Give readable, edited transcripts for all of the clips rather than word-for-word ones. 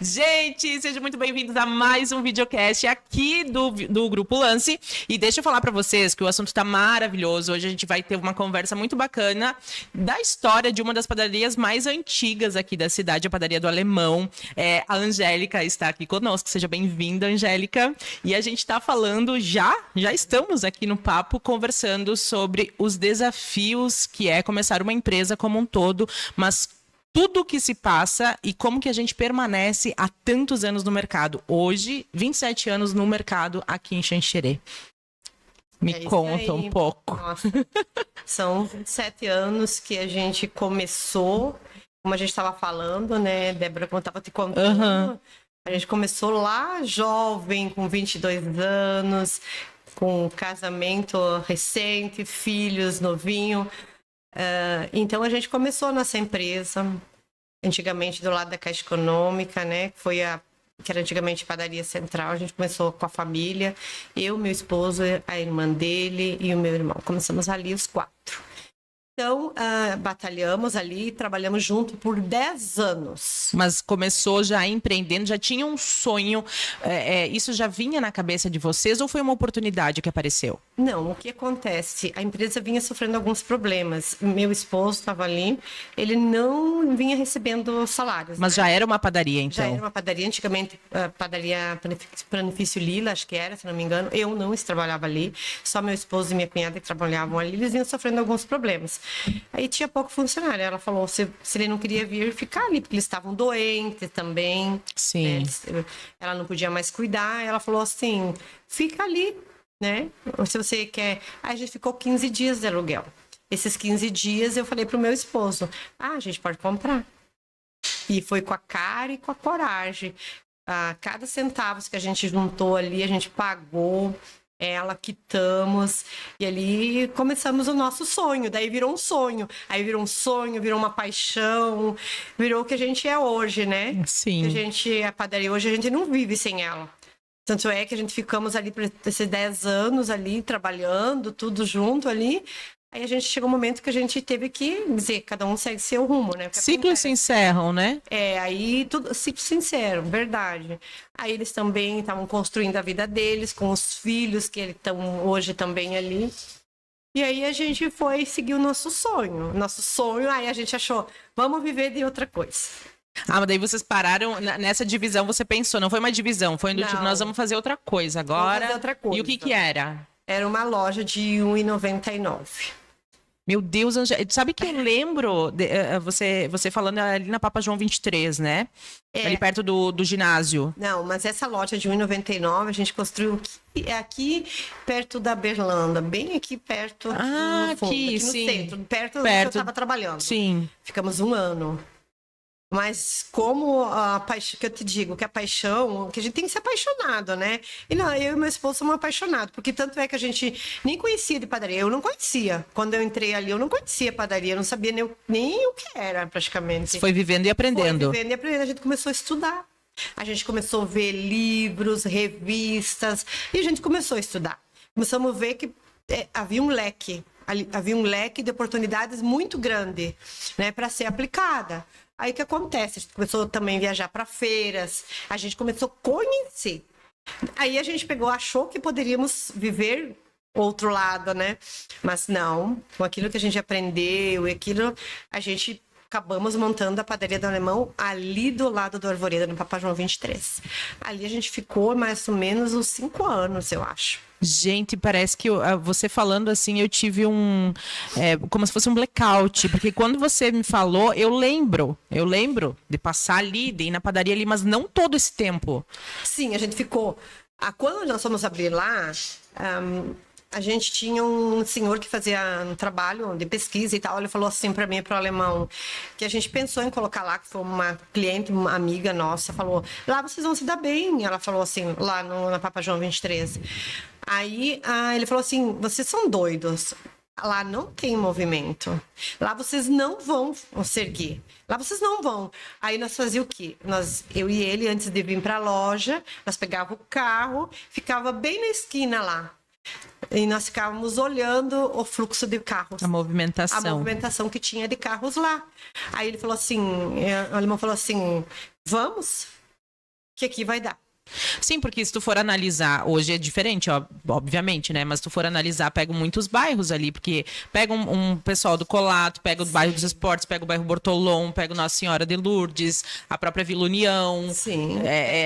Gente, sejam muito bem-vindos a mais um videocast aqui do Grupo Lance. E deixa eu falar pra vocês que o assunto tá maravilhoso. Hoje a gente vai ter uma conversa muito bacana da história de uma das padarias mais antigas aqui da cidade, a Padaria do Alemão. A Angélica está aqui conosco. Seja bem-vinda, Angélica. E a gente tá falando, já estamos aqui no papo, conversando sobre os desafios que é começar uma empresa como um todo, mas tudo o que se passa e como que a gente permanece há tantos anos no mercado. Hoje, 27 anos no mercado aqui em Xanxerê. Me conta um pouco. Nossa, são 27 anos que a gente começou, como a gente estava falando, né, Débora, como eu estava te contando, a gente começou lá jovem, com 22 anos, com casamento recente, filhos novinho. Então a gente começou a nossa empresa, antigamente do lado da Caixa Econômica, né? Que era antigamente Padaria Central. A gente começou com a família, eu, meu esposo, a irmã dele e o meu irmão. Começamos ali os 4. Então, batalhamos ali, trabalhamos junto por 10 anos. Mas começou já empreendendo, já tinha um sonho, isso já vinha na cabeça de vocês ou foi uma oportunidade que apareceu? Não, o que acontece? A empresa vinha sofrendo alguns problemas. Meu esposo estava ali, ele não vinha recebendo salários. Mas né? já era uma padaria, então? Já era uma padaria, antigamente padaria Planifício Lila, acho que era, se não me engano. Eu não trabalhava ali, só meu esposo e minha cunhada que trabalhavam ali, eles vinham sofrendo alguns problemas. Aí tinha pouco funcionário, ela falou se ele não queria vir ficar ali, porque eles estavam doentes também. Sim. Né? Ela não podia mais cuidar, ela falou assim, fica ali, né? Ou se você quer... Aí a gente ficou 15 dias de aluguel. Esses 15 dias eu falei pro meu esposo, a gente pode comprar. E foi com a cara e com a coragem. Cada centavo que a gente juntou ali, a gente pagou, quitamos. E ali começamos o nosso sonho. Daí virou um sonho. Aí virou um sonho, virou uma paixão. Virou o que a gente é hoje, né? Sim. A padaria hoje, a gente não vive sem ela. Tanto é que a gente ficamos ali por esses 10 anos ali, trabalhando, tudo junto ali. Aí a gente chegou um momento que a gente teve que dizer, cada um segue seu rumo, né? Ciclos se encerram, né? Aí tudo, sincero, verdade. Aí eles também estavam construindo a vida deles, com os filhos que estão hoje também ali. E aí a gente foi seguir o nosso sonho. Nosso sonho, aí a gente achou, vamos viver de outra coisa. Mas daí vocês pararam, nessa divisão você pensou, não foi uma divisão, foi do tipo, nós vamos fazer outra coisa agora. Vamos fazer outra coisa. E o que era? Era uma loja de R$1,99. Meu Deus, sabe que eu lembro você falando ali na Papa João 23, né? Ali perto do ginásio. Não, mas essa loja de R$1,99 a gente construiu aqui perto da Berlanda, bem aqui perto no fundo, aqui no sim. centro, perto do que eu estava trabalhando. Sim. Ficamos 1 ano. Mas como a paixão, que eu te digo, que a paixão, que a gente tem que ser apaixonado, né? E não, eu e meu esposo somos apaixonados, porque tanto é que a gente nem conhecia de padaria, eu não conhecia. Quando eu entrei ali, eu não conhecia padaria, eu não sabia nem o que era, praticamente. Você foi vivendo e aprendendo. Foi vivendo e aprendendo, a gente começou a estudar. A gente começou a ver livros, revistas, e a gente começou a estudar. Começamos a ver que havia um leque de oportunidades muito grande, né, para ser aplicada. Aí o que acontece? A gente começou também a viajar para feiras, a gente começou a conhecer. Aí a gente achou que poderíamos viver outro lado, né? Mas não, com aquilo que a gente aprendeu e aquilo, a gente acabamos montando a padaria do Alemão ali do lado do Arvoredo, no Papa João 23. Ali a gente ficou mais ou menos uns 5 anos, eu acho. Gente, parece que você falando assim, eu tive como se fosse um blackout, porque quando você me falou, eu lembro de passar ali, de ir na padaria ali, mas não todo esse tempo. Sim, a gente ficou. Quando nós fomos abrir lá, a gente tinha um senhor que fazia um trabalho de pesquisa e tal. Ele falou assim para mim e para o alemão que a gente pensou em colocar lá, que foi uma cliente, uma amiga nossa, falou: lá vocês vão se dar bem. Ela falou assim, lá na Papa João 23. Aí ele falou assim: vocês são doidos. Lá não tem movimento. Lá vocês não vão se erguer. Lá vocês não vão. Aí nós fazíamos o quê? Eu e ele, antes de vir para a loja, nós pegávamos o carro, ficava bem na esquina lá. E nós ficávamos olhando o fluxo de carros. A movimentação que tinha de carros lá. Aí ele falou assim, o alemão falou assim, vamos? que aqui vai dar. Sim, porque se tu for analisar, hoje é diferente, ó, obviamente, né? Mas se tu for analisar, pega muitos bairros ali, porque pega um pessoal do Colato, pega o bairro dos Esportes, pega o bairro Bortolom, pega o Nossa Senhora de Lourdes, a própria Vila União. Sim.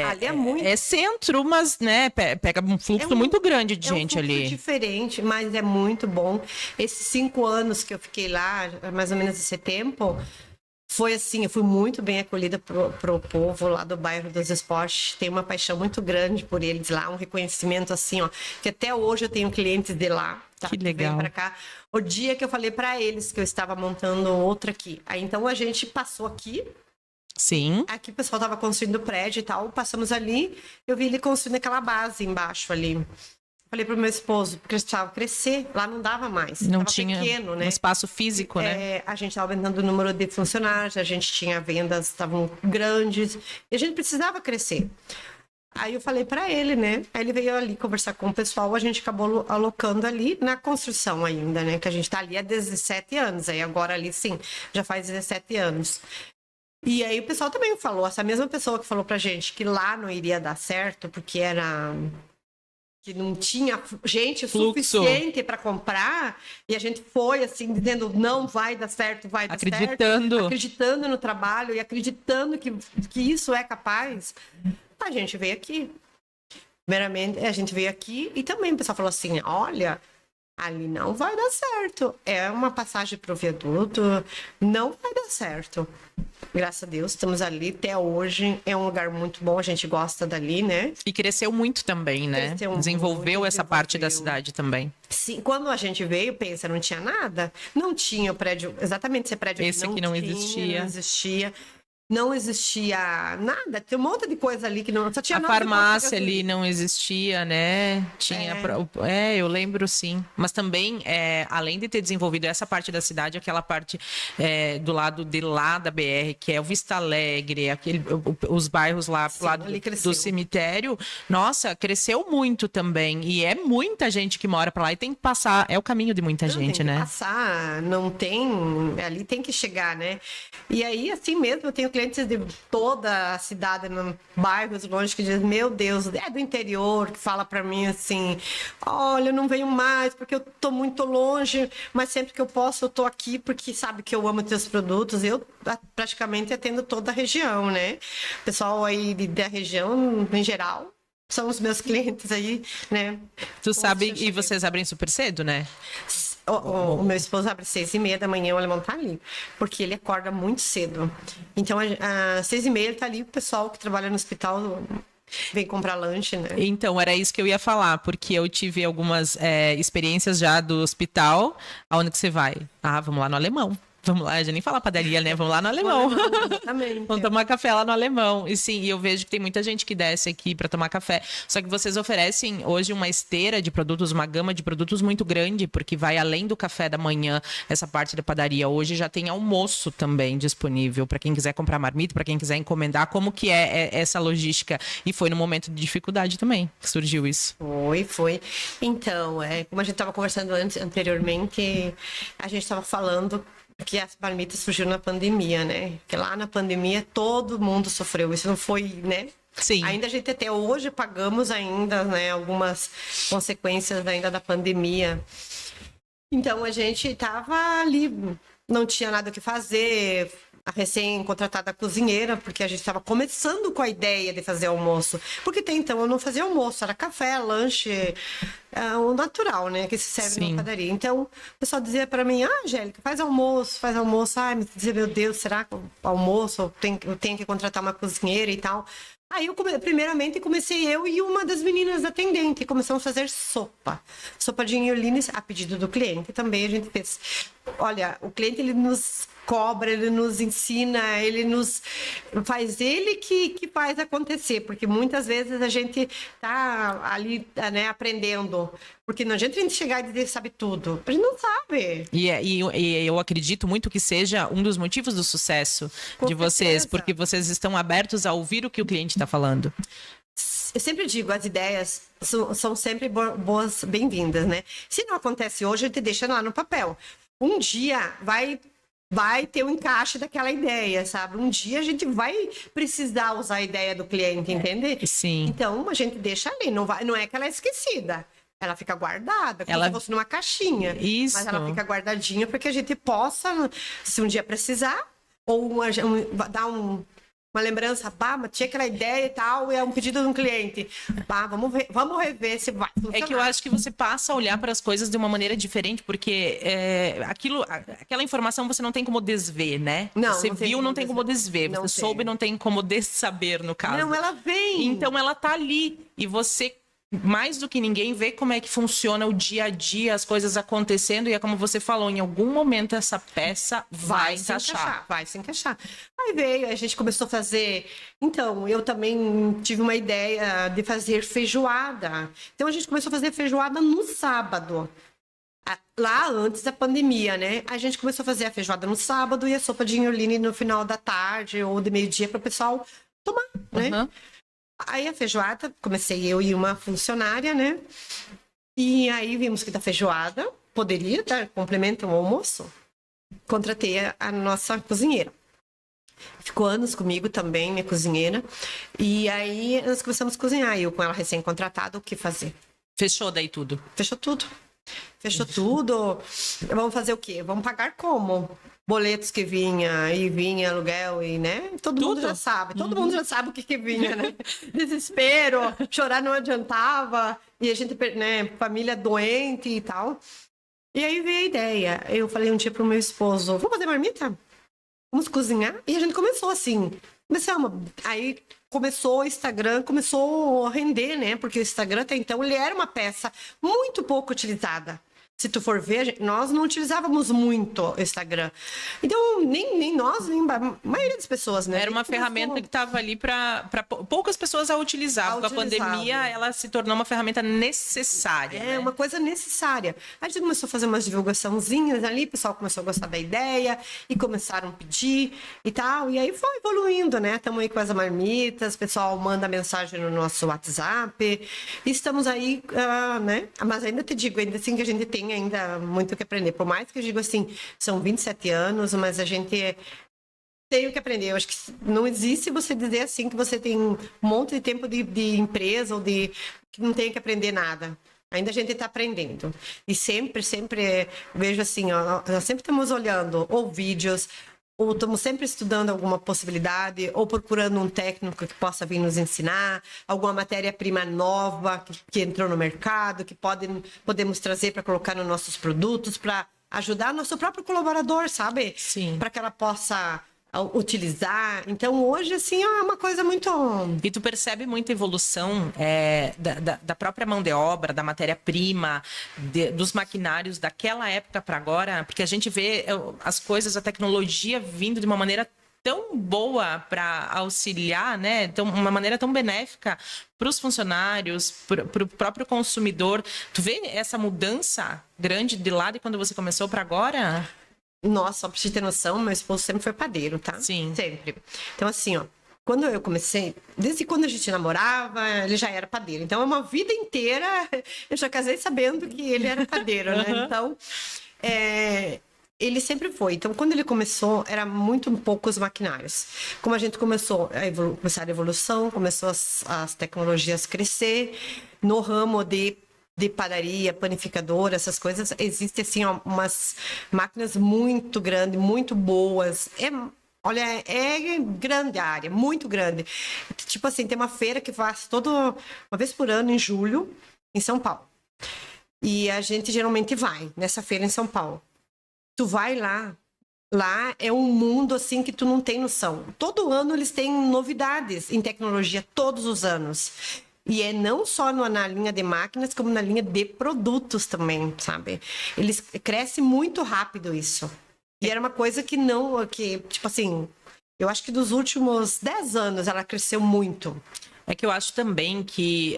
Ali é muito. É centro, mas, né, pega um fluxo muito grande de gente um fluxo ali. diferente, mas é muito bom. Esses 5 anos que eu fiquei lá, mais ou menos esse tempo, foi assim, eu fui muito bem acolhida pro povo lá do bairro dos Esportes. Tenho uma paixão muito grande por eles lá, um reconhecimento assim, ó, que até hoje eu tenho clientes de lá, tá? Que legal. Vem pra cá. O dia que eu falei para eles que eu estava montando outra aqui. Aí então a gente passou aqui. Sim. Aqui o pessoal tava construindo o prédio e tal, passamos ali, eu vi ele construindo aquela base embaixo ali. Falei pro meu esposo, porque eles precisavam crescer, lá não dava mais. Não tava tinha pequeno, né? um espaço físico, né? A gente estava aumentando o número de funcionários, a gente tinha vendas, estavam grandes, e a gente precisava crescer. Aí eu falei para ele, né? Aí ele veio ali conversar com o pessoal, a gente acabou alocando ali na construção ainda, né? Que a gente tá ali há 17 anos, aí agora ali sim, já faz 17 anos. E aí o pessoal também falou, essa mesma pessoa que falou pra gente que lá não iria dar certo, porque que não tinha gente suficiente para comprar, e a gente foi assim, dizendo, não vai dar certo, vai dar certo. Acreditando no trabalho e acreditando que isso é capaz, a gente veio aqui. Primeiramente, a gente veio aqui e também o pessoal falou assim, olha, ali não vai dar certo. É uma passagem para o viaduto, não vai dar certo. Graças a Deus, estamos ali até hoje. É um lugar muito bom, a gente gosta dali, né? E cresceu muito também, né? Desenvolveu essa parte da cidade também. Sim, quando a gente veio, pensa, não tinha nada. Não tinha o prédio, exatamente esse prédio esse aqui não existia. Não existia. Não existia nada, tem um monte de coisa ali que não... Só tinha a farmácia ali não existia, né? Tinha... eu lembro sim. Mas também, além de ter desenvolvido essa parte da cidade, aquela parte do lado de lá da BR, que é o Vista Alegre, os bairros lá pro lado do cemitério, nossa, cresceu muito também. E é muita gente que mora pra lá e tem que passar, é o caminho de muita gente, tem né? Que passar, não tem... Ali tem que chegar, né? E aí, assim mesmo, eu tenho clientes de toda a cidade, bairros longe, que dizem, meu Deus, é do interior, que fala para mim assim, olha, eu não venho mais porque eu tô muito longe, mas sempre que eu posso eu tô aqui porque sabe que eu amo teus produtos. Eu praticamente atendo toda a região, né? O pessoal aí da região, em geral, são os meus clientes aí, né? Tu sabe, e vocês abrem super cedo, né? O meu esposo abre 6h30 da manhã, o alemão tá ali, porque ele acorda muito cedo. Então, às 6h30 ele tá ali, o pessoal que trabalha no hospital vem comprar lanche, né? Então, era isso que eu ia falar, porque eu tive algumas experiências já do hospital. Aonde que você vai? Ah, vamos lá no Alemão. Vamos lá, já nem falar padaria, né? Vamos lá no Alemão. Exatamente. Vamos tomar café lá no Alemão. E sim, eu vejo que tem muita gente que desce aqui para tomar café. Só que vocês oferecem hoje uma esteira de produtos, uma gama de produtos muito grande, porque vai além do café da manhã, essa parte da padaria. Hoje já tem almoço também disponível para quem quiser comprar marmita, para quem quiser encomendar. Como que é essa logística? E foi no momento de dificuldade também que surgiu isso. Foi. Então, como a gente estava conversando anteriormente, a gente estava falando que as marmitas surgiram na pandemia, né? Que lá na pandemia todo mundo sofreu. Isso não foi, né? Sim. Ainda a gente até hoje pagamos ainda, né? Algumas consequências ainda da pandemia. Então a gente estava ali, não tinha nada o que fazer. A recém-contratada cozinheira, porque a gente estava começando com a ideia de fazer almoço. Porque até então eu não fazia almoço, era café, lanche, o natural, né? Que se serve na padaria. Então, o pessoal dizia para mim, Angélica, faz almoço. Ai, me dizia, meu Deus, será que almoço? Eu tenho que contratar uma cozinheira e tal. Aí, primeiramente, comecei eu e uma das meninas atendente. Começamos a fazer sopa. Sopa de inholines, a pedido do cliente. Também a gente fez. Olha, o cliente, ele nos cobra, ele nos ensina, ele nos faz, ele que faz acontecer, porque muitas vezes a gente tá ali, né, aprendendo, porque não adianta a gente chegar e dizer sabe tudo, a gente não sabe. E eu acredito muito que seja um dos motivos do sucesso de vocês, porque vocês estão abertos a ouvir o que o cliente está falando. Eu sempre digo, as ideias são sempre boas, bem-vindas, né? Se não acontece hoje, a gente deixa lá no papel. Um dia vai vai ter um encaixe daquela ideia, sabe? Um dia a gente vai precisar usar a ideia do cliente, entende? Sim. Então a gente deixa ali, não é que ela é esquecida. Ela fica guardada, como se fosse numa caixinha. Isso. Mas ela fica guardadinha para que a gente possa, se um dia precisar, ou dar uma lembrança, mas tinha aquela ideia e tal, e é um pedido de um cliente. Vamos rever se vai funcionar. É que eu acho que você passa a olhar para as coisas de uma maneira diferente, porque aquela informação você não tem como desver, né? Não, você não tem viu, como não tem como desver. Não Você tem. soube, não tem como dessaber, no caso. Não, ela vem. Então ela tá ali. E você, mais do que ninguém, vê como é que funciona o dia a dia, as coisas acontecendo. E é como você falou, em algum momento essa peça vai se encaixar. vai se encaixar. Aí veio, a gente começou a fazer. Então, eu também tive uma ideia de fazer feijoada. Então, a gente começou a fazer feijoada no sábado. Lá antes da pandemia, né? A gente começou a fazer a feijoada no sábado e a sopa de inholine no final da tarde ou de meio-dia para o pessoal tomar, né? Uhum. Aí a feijoada, comecei eu e uma funcionária, né? E aí vimos que da feijoada poderia dar complemento ao almoço. Contratei a nossa cozinheira. Ficou anos comigo também, minha cozinheira. E aí nós começamos a cozinhar. Eu com ela recém-contratada, o que fazer? Fechou daí tudo. Fechou tudo. Fechou tudo. Vamos fazer o quê? Vamos pagar como? Boletos que vinha aluguel e, né? Todo mundo já sabe. Todo mundo já sabe o que vinha, né? Desespero, chorar não adiantava. E a gente, né? Família doente e tal. E aí veio a ideia. Eu falei um dia pro meu esposo, vamos fazer marmita? Vamos cozinhar? E a gente começou assim. Aí começou o Instagram, começou a render, né? Porque o Instagram até então ele era uma peça muito pouco utilizada. Se tu for ver, nós não utilizávamos muito o Instagram. Então, nem nós, nem a maioria das pessoas, né? Era uma ferramenta que estava ali para poucas pessoas a utilizar. Com a pandemia, ela se tornou uma ferramenta necessária. É, né? uma coisa necessária. A gente começou a fazer umas divulgaçãozinhas ali, o pessoal começou a gostar da ideia e começaram a pedir e tal. E aí foi evoluindo, né? Estamos aí com as marmitas, o pessoal manda mensagem no nosso WhatsApp. E estamos aí, né? Mas ainda te digo, ainda assim que a gente tem ainda muito o que aprender. Por mais que eu digo assim, são 27 anos, mas a gente tem o que aprender. Eu acho que não existe você dizer assim que você tem um monte de tempo de empresa ou que não tem que aprender nada. Ainda a gente está aprendendo. E sempre vejo assim, ó, nós sempre estamos olhando ou vídeos, ou estamos sempre estudando alguma possibilidade, ou procurando um técnico que possa vir nos ensinar, alguma matéria-prima nova que entrou no mercado, que podemos trazer para colocar nos nossos produtos, para ajudar nosso próprio colaborador, sabe? Sim. Para que ela possa utilizar. Então, hoje, assim, é uma coisa muito... E tu percebe muita evolução da própria mão de obra, da matéria-prima, dos maquinários daquela época para agora, porque a gente vê as coisas, a tecnologia vindo de uma maneira tão boa para auxiliar, né? Então, uma maneira tão benéfica para os funcionários, para o próprio consumidor. Tu vê essa mudança grande de lá de quando você começou para agora? Nossa, só pra você ter noção, meu esposo sempre foi padeiro, tá? Sim. Sempre. Então, assim, ó, quando eu comecei, desde quando a gente namorava, ele já era padeiro. Então, é uma vida inteira, eu já casei sabendo que ele era padeiro, né? Então, ele sempre foi. Então, quando ele começou, era muito poucos maquinários. Como a gente começou começar a evolução, começou as tecnologias crescer, no ramo de padaria, panificadora, essas coisas, existem assim umas máquinas muito grandes, muito boas. Olha, é grande a área, muito grande. Tipo assim, tem uma feira que faz uma vez por ano, em julho, em São Paulo. E a gente geralmente vai nessa feira em São Paulo. Tu vai lá é um mundo assim que tu não tem noção. Todo ano eles têm novidades em tecnologia, todos os anos. E é não só na linha de máquinas, como na linha de produtos também, sabe? Eles crescem muito rápido isso. E era uma coisa tipo assim, eu acho que dos últimos 10 anos ela cresceu muito. É que eu acho também que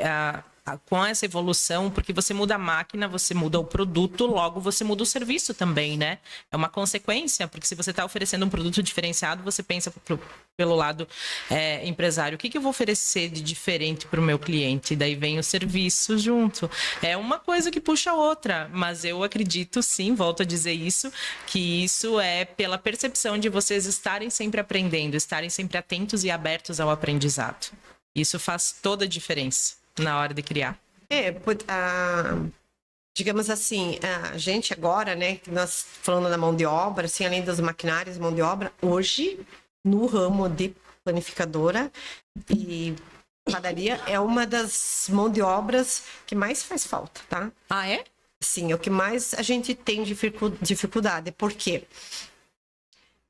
com essa evolução, porque você muda a máquina, você muda o produto, logo você muda o serviço também, né? É uma consequência, porque se você está oferecendo um produto diferenciado, você pensa pelo lado empresário, o que eu vou oferecer de diferente para o meu cliente? E daí vem o serviço junto. É uma coisa que puxa a outra, mas eu acredito, sim, volto a dizer isso, que isso é pela percepção de vocês estarem sempre aprendendo, estarem sempre atentos e abertos ao aprendizado. Isso faz toda a diferença na hora de criar. Digamos assim, a gente agora, né, nós falando da mão de obra, assim, além dos maquinários, mão de obra, hoje, no ramo de planificadora e padaria, é uma das mão de obras que mais faz falta, tá? Ah, é? Sim, é o que mais a gente tem dificuldade. Por quê?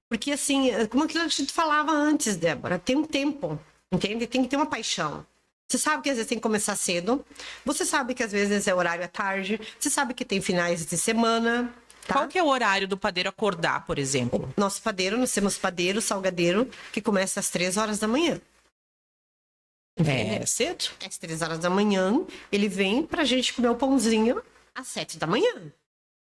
Porque, assim, como aquilo que a gente falava antes, Débora, tem um tempo, entende? Tem que ter uma paixão. Você sabe que às vezes tem que começar cedo, você sabe que às vezes horário é tarde, você sabe que tem finais de semana, tá? Qual que é o horário do padeiro acordar, por exemplo? Nosso padeiro, nós temos padeiro, salgadeiro, que começa às 3 horas da manhã. É cedo? Às 3 horas da manhã, ele vem pra gente comer o pãozinho às 7 da manhã,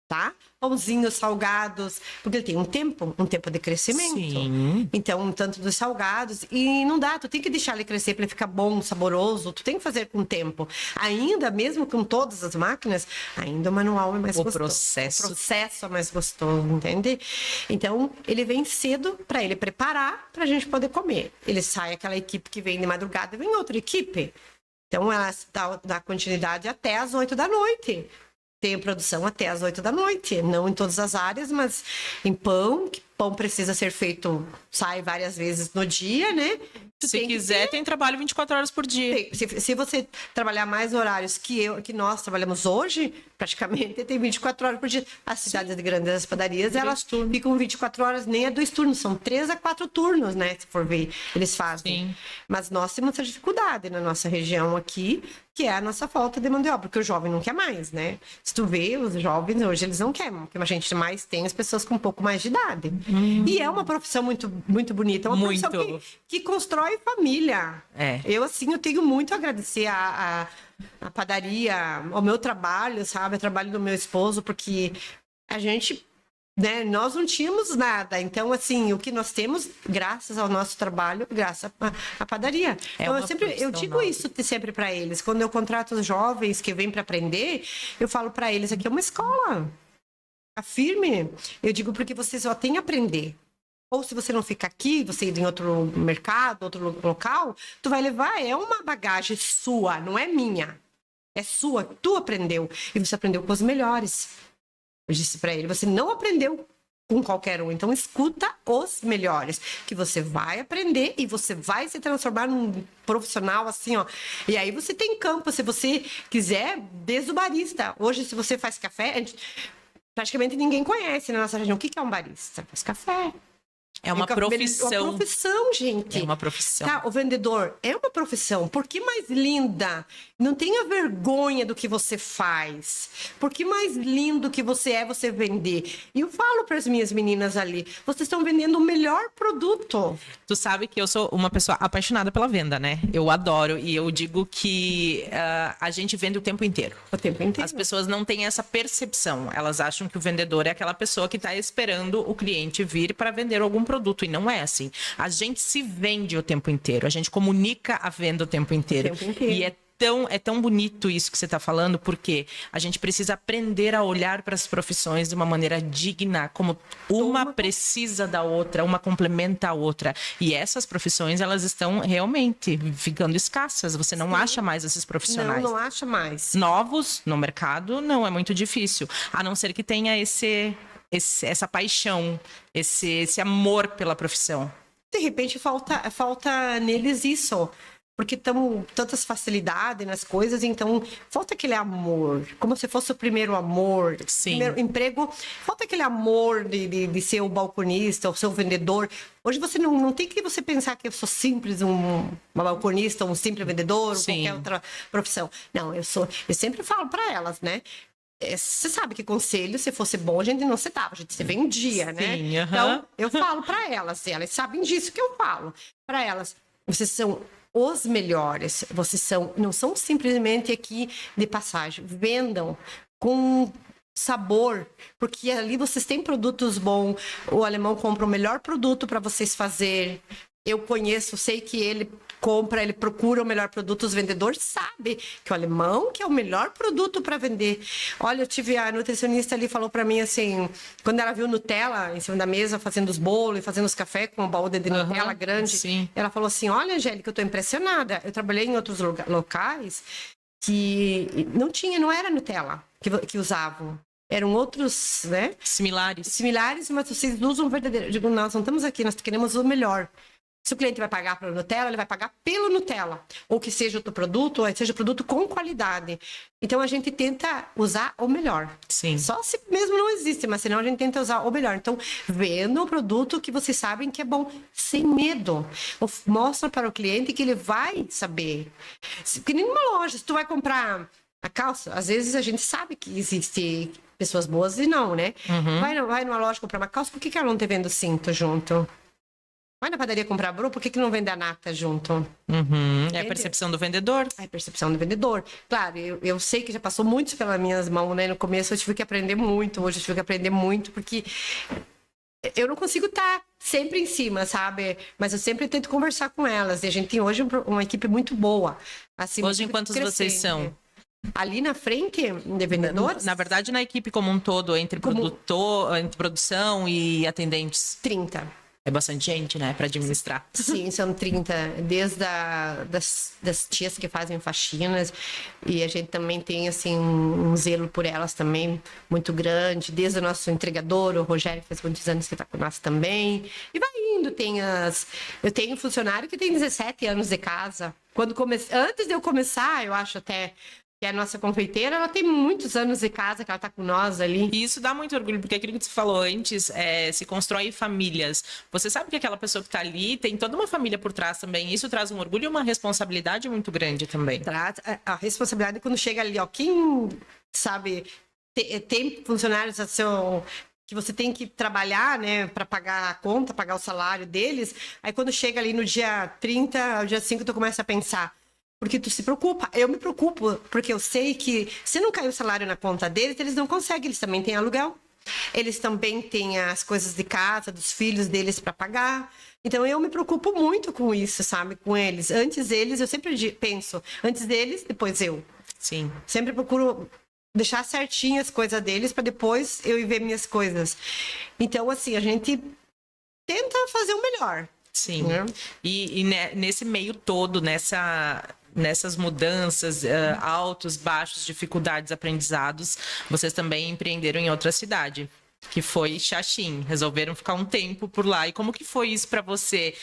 tá? Pãozinhos, salgados, porque ele tem um tempo de crescimento. Sim. Então, tanto dos salgados, e não dá, tu tem que deixar ele crescer para ele ficar bom, saboroso, tu tem que fazer com tempo. Ainda, mesmo com todas as máquinas, ainda o manual é mais gostoso. O processo é mais gostoso, entende? Então, ele vem cedo para ele preparar para a gente poder comer. Ele sai aquela equipe que vem de madrugada e vem outra equipe. Então, ela dá continuidade até as 8 da noite. Tem produção até às 8 da noite, não em todas as áreas, mas em pão, que pão precisa ser feito, sai várias vezes no dia, né? Se quiser, tem trabalho 24 horas por dia. Se você trabalhar mais horários que nós trabalhamos hoje, praticamente tem 24 horas por dia. As cidades grandes, as padarias, elas ficam 24 horas, nem é 2 turnos, são 3 a 4 turnos, né? Se for ver, eles fazem. Sim. Mas nós temos essa dificuldade na nossa região aqui, que é a nossa falta de mão de obra, porque o jovem não quer mais, né? Se tu vê, os jovens hoje, eles não querem, porque a gente mais tem as pessoas com um pouco mais de idade. E é uma profissão muito, muito bonita, é uma profissão que constrói família. Eu, assim, eu tenho muito a agradecer a padaria, ao meu trabalho, sabe? O trabalho do meu esposo, porque a gente, né, nós não tínhamos nada. Então, assim, o que nós temos, graças ao nosso trabalho, graças à padaria. Então, eu digo isso sempre para eles. Quando eu contrato os jovens que vêm para aprender, eu falo para eles, aqui é uma escola. Afirme. Eu digo porque você só tem a aprender. Ou se você não fica aqui, você ir em outro mercado, outro local, tu vai levar, é uma bagagem sua, não é minha. É sua, tu aprendeu. E você aprendeu com os melhores. Eu disse para ele, você não aprendeu com qualquer um, então escuta os melhores, que você vai aprender e você vai se transformar num profissional assim, ó. E aí você tem campo, se você quiser, desde o barista. Hoje, se você faz café, praticamente ninguém conhece na nossa região. O que é um barista? Faz café. É uma profissão. É uma profissão, gente. É uma profissão. Tá, o vendedor é uma profissão. Por que mais linda? Não tenha vergonha do que você faz. Por que mais lindo que você é você vender? E eu falo para as minhas meninas ali, vocês estão vendendo o melhor produto. Tu sabe que eu sou uma pessoa apaixonada pela venda, né? Eu adoro. E eu digo que a gente vende o tempo inteiro. O tempo inteiro. As pessoas não têm essa percepção. Elas acham que o vendedor é aquela pessoa que está esperando o cliente vir para vender algum produto. E não é assim. A gente se vende o tempo inteiro. A gente comunica a venda o tempo inteiro. E é tão bonito isso que você está falando, porque a gente precisa aprender a olhar para as profissões de uma maneira digna, como uma precisa da outra, uma complementa a outra. E essas profissões, elas estão realmente ficando escassas. Você não acha mais esses profissionais. Não acha mais. Novos no mercado, não, é muito difícil. A não ser que tenha essa paixão, esse amor pela profissão. De repente falta neles isso, porque estamos tantas facilidades nas coisas, então falta aquele amor, como se fosse o primeiro amor. Sim. Primeiro emprego, falta aquele amor de ser o balconista, o seu vendedor. Hoje você não tem que você pensar que eu sou simples uma balconista, um simples vendedor, ou qualquer outra profissão. Não, eu sempre falo para elas, né? Você sabe que conselho, se fosse bom, a gente não citava, a gente se vendia, né? Sim, Então, eu falo para elas sabem disso que eu falo. Para elas, vocês são os melhores. Não são simplesmente aqui de passagem. Vendam com sabor, porque ali vocês têm produtos bons. O alemão compra o melhor produto para vocês fazer. Eu conheço, sei que ele compra, ele procura o melhor produto. Os vendedores sabem que o alemão que é o melhor produto para vender. Olha, eu tive a nutricionista ali, falou para mim assim, quando ela viu Nutella em cima da mesa, fazendo os bolos e fazendo os cafés com um balde de Nutella grande, sim. Ela falou assim, olha, Angélica, eu tô impressionada. Eu trabalhei em outros locais que não era Nutella que usavam. Eram outros, né? Similares, mas vocês usam o verdadeiro. Eu digo, nós não estamos aqui, nós queremos o melhor. Se o cliente vai pagar pelo Nutella, ele vai pagar pelo Nutella. Ou que seja outro produto, ou seja produto com qualidade. Então, a gente tenta usar o melhor. Sim. Só se mesmo não existe, mas senão a gente tenta usar o melhor. Então, vendam um produto que vocês sabem que é bom, sem medo. Mostra para o cliente que ele vai saber. Porque nenhuma loja, se tu vai comprar a calça, às vezes a gente sabe que existe pessoas boas e não, né? Vai numa loja comprar uma calça, por que ela não tá vendo cinto junto? Vai na padaria comprar broa, por que não vende a nata junto? É a percepção do vendedor. É a percepção do vendedor. Claro, eu sei que já passou muito pelas minhas mãos, né? No começo eu tive que aprender muito, hoje eu tive que aprender muito, porque eu não consigo estar sempre em cima, sabe? Mas eu sempre tento conversar com elas. E a gente tem hoje uma equipe muito boa. Assim, hoje, quantos vocês são? Ali na frente, de vendedores? Na verdade, na equipe como um todo, entre produção e atendentes. 30. É bastante gente, né, para administrar. Sim, são 30, desde das tias que fazem faxinas, e a gente também tem, assim, um zelo por elas também muito grande, desde o nosso entregador, o Rogério, faz muitos anos que está com nós também, e vai indo, eu tenho um funcionário que tem 17 anos de casa, antes de eu começar, eu acho até, que a nossa confeiteira, ela tem muitos anos de casa que ela tá com nós ali. E isso dá muito orgulho, porque aquilo que você falou antes, se constrói famílias. Você sabe que aquela pessoa que tá ali tem toda uma família por trás também. Isso traz um orgulho e uma responsabilidade muito grande também. Traz a responsabilidade quando chega ali, ó, quem sabe, tem funcionários que você tem que trabalhar, né, para pagar a conta, pagar o salário deles. Aí quando chega ali no dia 30, o dia 5, tu começa a pensar, porque tu se preocupa. Eu me preocupo, porque eu sei que se não cair o salário na conta deles, eles não conseguem. Eles também têm aluguel. Eles também têm as coisas de casa, dos filhos deles para pagar. Então, eu me preocupo muito com isso, sabe? Com eles. Antes deles, eu sempre penso, antes deles, depois eu. Sim. Sempre procuro deixar certinho as coisas deles para depois eu ir ver minhas coisas. Então, assim, a gente tenta fazer o melhor. Sim. Né? E nesse meio todo, nessas mudanças, altos, baixos, dificuldades, aprendizados, vocês também empreenderam em outra cidade, que foi Xaxim. Resolveram ficar um tempo por lá. E como que foi isso para você?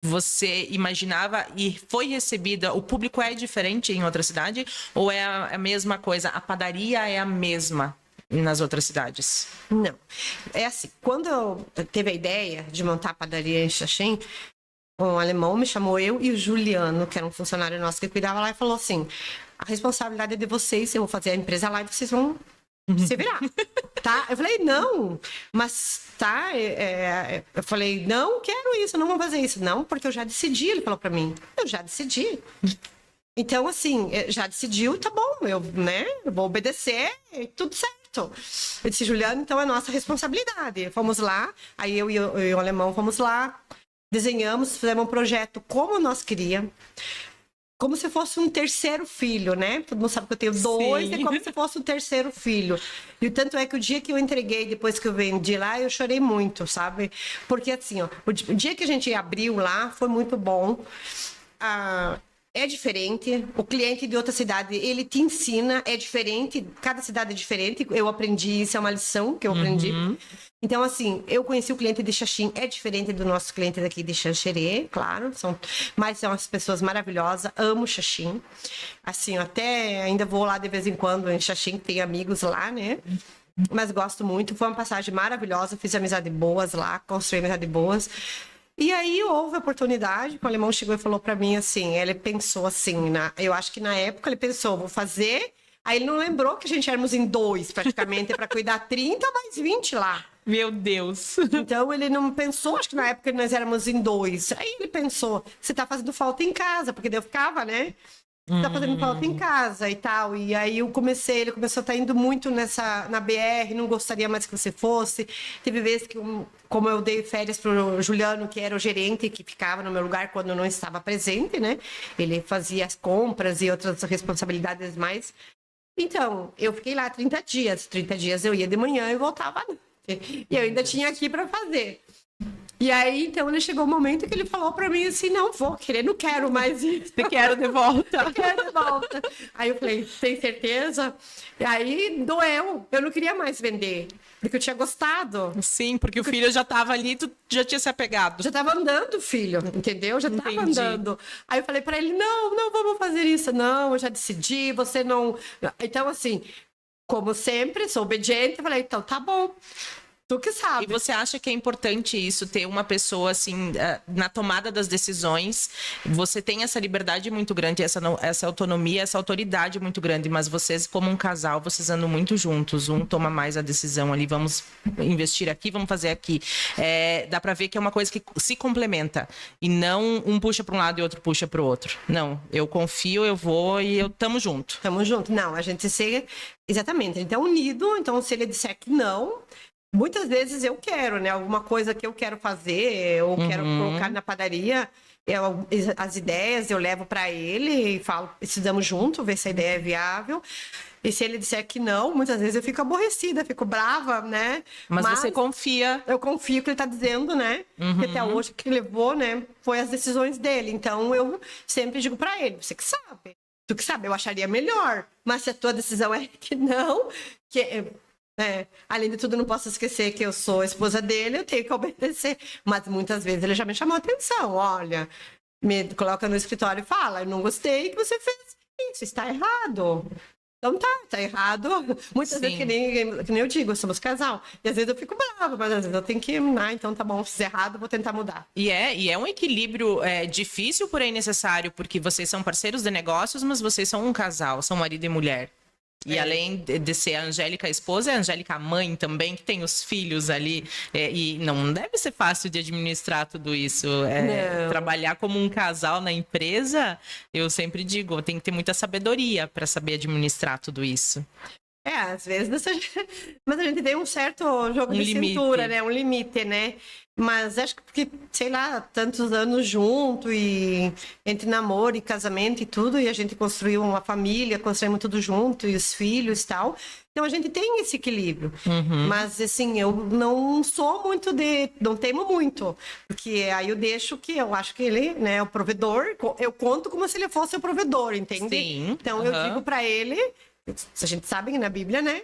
Você imaginava e foi recebida? O público é diferente em outra cidade? Ou é a mesma coisa? A padaria é a mesma nas outras cidades? Não. É assim, quando eu teve a ideia de montar a padaria em Xaxim, um alemão me chamou, eu e o Juliano, que era um funcionário nosso que cuidava lá, e falou assim, a responsabilidade é de vocês, eu vou fazer a empresa lá e vocês vão se virar, tá? Eu falei, não, mas tá, eu falei, não quero isso, não vou fazer isso. Não, porque eu já decidi, ele falou pra mim, eu já decidi. Então, assim, já decidiu, tá bom, eu vou obedecer, tudo certo. Eu disse, Juliano, então é nossa responsabilidade. Fomos lá, aí eu e o alemão fomos lá, desenhamos, fizemos um projeto como nós queríamos, como se fosse um terceiro filho, né? Todo mundo sabe que eu tenho 2, é como se fosse um terceiro filho. E tanto é que o dia que eu entreguei, depois que eu vendi lá, eu chorei muito, sabe? Porque assim, ó, o dia que a gente abriu lá, foi muito bom. É diferente, o cliente de outra cidade, ele te ensina, é diferente, cada cidade é diferente, eu aprendi, isso é uma lição que eu aprendi. Então, assim, eu conheci o cliente de Xaxim, é diferente do nosso cliente daqui de Xanxerê, claro, mas são as pessoas maravilhosas, amo Xaxim. Assim, até ainda vou lá de vez em quando em Xaxim, tem amigos lá, né? Mas gosto muito, foi uma passagem maravilhosa, fiz amizades boas lá, construí amizades boas. E aí houve a oportunidade, o alemão chegou e falou para mim assim, ele pensou assim, eu acho que na época ele pensou, vou fazer, aí ele não lembrou que a gente éramos em 2 praticamente, para cuidar 30 mais 20 lá. Meu Deus. Então ele não pensou, acho que na época nós éramos em 2. Aí ele pensou, você tá fazendo falta em casa, porque daí eu ficava, né? Você tá fazendo falta em casa e tal. E aí ele começou a estar indo muito na BR, não gostaria mais que você fosse. Teve vezes que, como eu dei férias pro Juliano, que era o gerente que ficava no meu lugar quando eu não estava presente, né? Ele fazia as compras e outras responsabilidades mais. Então, eu fiquei lá 30 dias. 30 dias eu ia de manhã e voltava à noite. E eu ainda tinha aqui para fazer. E aí, então, ele chegou um momento que ele falou para mim assim, não vou querer, não quero mais isso. Te quero de volta. Quero de volta. Aí eu falei, tem certeza? E aí, doeu. Eu não queria mais vender, porque eu tinha gostado. Sim, porque o filho já tava ali, tu já tinha se apegado. Já tava andando, filho, entendeu? Já tava Entendi. andando. Aí eu falei para ele, não vamos fazer isso. Não, eu já decidi, você não... Então, assim, como sempre, sou obediente. Eu falei, então, tá bom. Tu que sabe. E você acha que é importante isso, ter uma pessoa, assim, na tomada das decisões? Você tem essa liberdade muito grande, essa autonomia, essa autoridade muito grande, mas vocês, como um casal, vocês andam muito juntos. Um toma mais a decisão ali, vamos investir aqui, vamos fazer aqui. Dá pra ver que é uma coisa que se complementa. E não um puxa para um lado e outro puxa para o outro. Não, eu confio, eu vou e eu tamo junto. Tamo junto. Não, a gente se... Exatamente, a gente é unido. Então, se ele disser que não... Muitas vezes eu quero, né? Alguma coisa que eu quero fazer, ou quero colocar na padaria, as ideias eu levo para ele e falo, estudamos junto, ver se a ideia é viável. E se ele disser que não, muitas vezes eu fico aborrecida, fico brava, né? Mas você confia. Eu confio que ele tá dizendo, né? Que até hoje o que levou, né? Foi as decisões dele. Então eu sempre digo para ele, você que sabe. Tu que sabe, eu acharia melhor. Mas se a tua decisão é que não, além de tudo, não posso esquecer que eu sou a esposa dele, eu tenho que obedecer. Mas muitas vezes ele já me chamou a atenção. Olha, me coloca no escritório e fala, eu não gostei que você fez isso, está errado. Então tá errado. Muitas vezes, que nem eu digo, somos casal. E às vezes eu fico brava, mas às vezes eu tenho que... então tá bom, fiz errado, vou tentar mudar. E é um equilíbrio difícil, porém necessário, porque vocês são parceiros de negócios, mas vocês são um casal, são marido e mulher. E além de ser a Angélica a esposa, é a Angélica a mãe também, que tem os filhos ali. E não deve ser fácil de administrar tudo isso. Trabalhar como um casal na empresa, eu sempre digo, tem que ter muita sabedoria para saber administrar tudo isso. Às vezes, mas a gente tem um certo jogo de cintura, né? Um limite, né? Mas acho que porque, sei lá, tantos anos junto e entre namoro e casamento e tudo, e a gente construiu uma família, construímos tudo junto, e os filhos e tal. Então a gente tem esse equilíbrio. Mas assim, eu não sou muito não temo muito, porque aí eu deixo que eu acho que ele, né, é o provedor, eu conto como se ele fosse o provedor, entende? Sim. Então eu digo pra ele, a gente sabe que na Bíblia, né,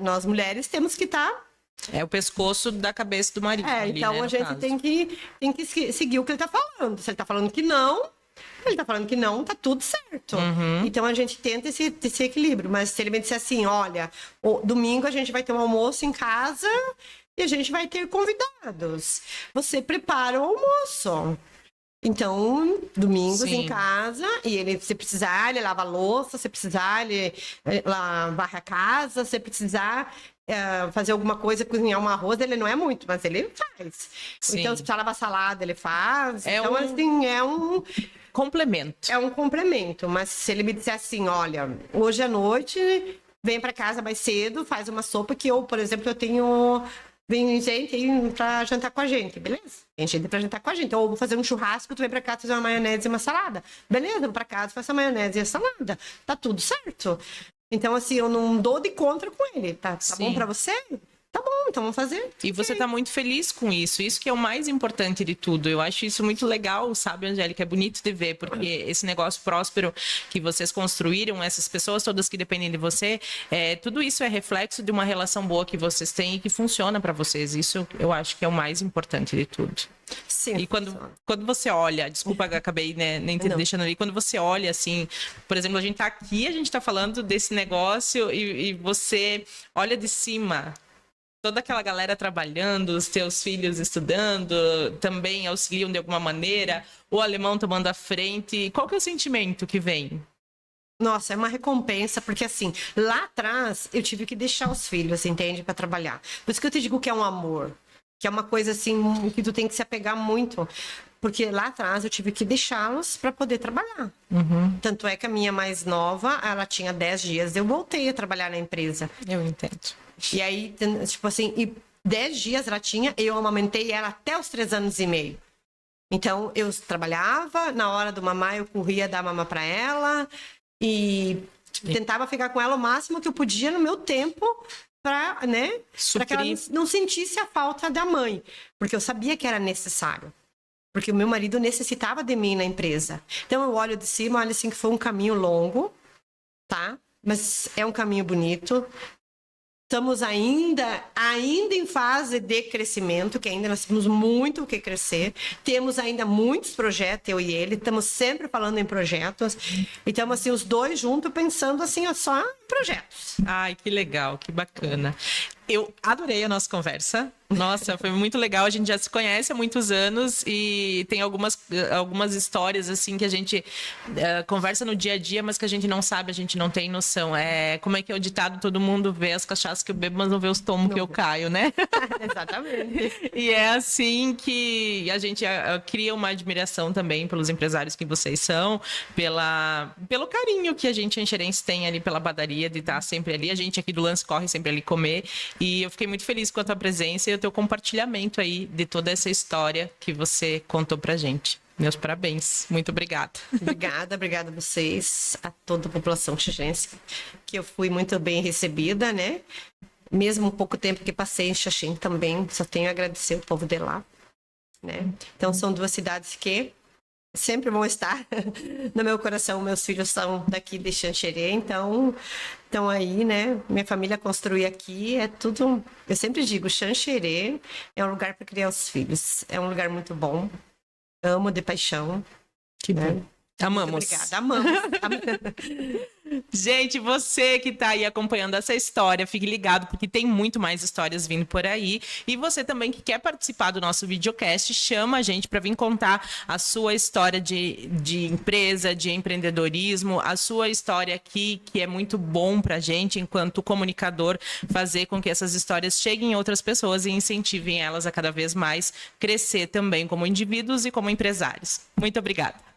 nós mulheres temos que estar... É o pescoço da cabeça do marido. Então né, a gente tem que seguir o que ele tá falando. Se ele tá falando que não, ele tá falando que não, tá tudo certo. Então a gente tenta esse equilíbrio. Mas se ele me disser assim, olha, domingo a gente vai ter um almoço em casa e a gente vai ter convidados. Você prepara o almoço. Então, domingos em casa, e ele, se precisar, ele lava a louça, se precisar, ele varre a casa, se precisar fazer alguma coisa, cozinhar um arroz, ele não é muito, mas ele faz. Então, se precisar lavar salada, ele faz. Então, assim, é um... complemento. É um complemento, mas se ele me disser assim, olha, hoje à noite, vem para casa mais cedo, faz uma sopa que eu, por exemplo, eu tenho... Vem gente pra jantar com a gente, beleza? Tem gente pra jantar com a gente. Ou vou fazer um churrasco, tu vem pra cá fazer uma maionese e uma salada. Beleza, vou pra casa, faço a maionese e a salada. Tá tudo certo. Então, assim, eu não dou de contra com ele. Tá bom pra você? Tá bom, então vamos fazer. E você tá muito feliz com isso. Isso que é o mais importante de tudo. Eu acho isso muito legal, sabe, Angélica? É bonito de ver, porque esse negócio próspero que vocês construíram, essas pessoas todas que dependem de você, tudo isso é reflexo de uma relação boa que vocês têm e que funciona para vocês. Isso eu acho que é o mais importante de tudo. Sim. E quando você olha, desculpa, acabei nem te deixando ali, quando você olha assim, por exemplo, a gente tá aqui, a gente tá falando desse negócio e você olha de cima, toda aquela galera trabalhando, os teus filhos estudando, também auxiliam de alguma maneira, o alemão tomando a frente. Qual que é o sentimento que vem? Nossa, é uma recompensa, porque assim, lá atrás eu tive que deixar os filhos, entende? Para trabalhar. Por isso que eu te digo que é um amor. Que é uma coisa assim, que tu tem que se apegar muito. Porque lá atrás eu tive que deixá-los para poder trabalhar. Tanto é que a minha mais nova, ela tinha 10 dias, eu voltei a trabalhar na empresa. Eu entendo. E aí, tipo assim, e 10 dias ela tinha, eu amamentei ela até os 3 anos e meio. Então, eu trabalhava, na hora do mamar eu corria dar mamar para ela e tentava ficar com ela o máximo que eu podia no meu tempo para, né, para que ela não sentisse a falta da mãe, porque eu sabia que era necessário. Porque o meu marido necessitava de mim na empresa. Então, eu olho de cima, olho assim que foi um caminho longo, tá? Mas é um caminho bonito. Estamos ainda em fase de crescimento, que ainda nós temos muito o que crescer. Temos ainda muitos projetos, eu e ele. Estamos sempre falando em projetos. E estamos, assim, os dois juntos, pensando, assim, ó, só em projetos. Ai, que legal, que bacana. Eu adorei a nossa conversa. Nossa, foi muito legal. A gente já se conhece há muitos anos e tem algumas histórias, assim, que a gente conversa no dia a dia, mas que a gente não sabe, a gente não tem noção. Como é que é o ditado? Todo mundo vê as cachaças que eu bebo, mas não vê os tomos que eu caio, né? Exatamente. E é assim que a gente cria uma admiração também pelos empresários que vocês são, pelo carinho que a gente enxerense tem ali pela padaria, de estar sempre ali. A gente aqui do Lance corre sempre ali comer. E eu fiquei muito feliz com a tua presença e o teu compartilhamento aí de toda essa história que você contou pra gente. Meus parabéns. Muito obrigada. Obrigada a vocês, a toda a população xixense, que eu fui muito bem recebida, né? Mesmo o pouco tempo que passei em Xaxim também, só tenho a agradecer o povo de lá, né? Então, são 2 cidades que sempre vão estar no meu coração. Meus filhos são daqui de Xanxerê, então aí, né? Minha família construiu aqui, é tudo. Eu sempre digo, Xanxerê é um lugar para criar os filhos. É um lugar muito bom. Amo de paixão. Que bom. Né? Amamos. Muito obrigada, amamos. Gente, você que tá aí acompanhando essa história, fique ligado, porque tem muito mais histórias vindo por aí. E você também que quer participar do nosso videocast, chama a gente para vir contar a sua história de empresa, de empreendedorismo, a sua história aqui, que é muito bom pra gente, enquanto comunicador, fazer com que essas histórias cheguem a outras pessoas e incentivem elas a cada vez mais crescer também como indivíduos e como empresários. Muito obrigada.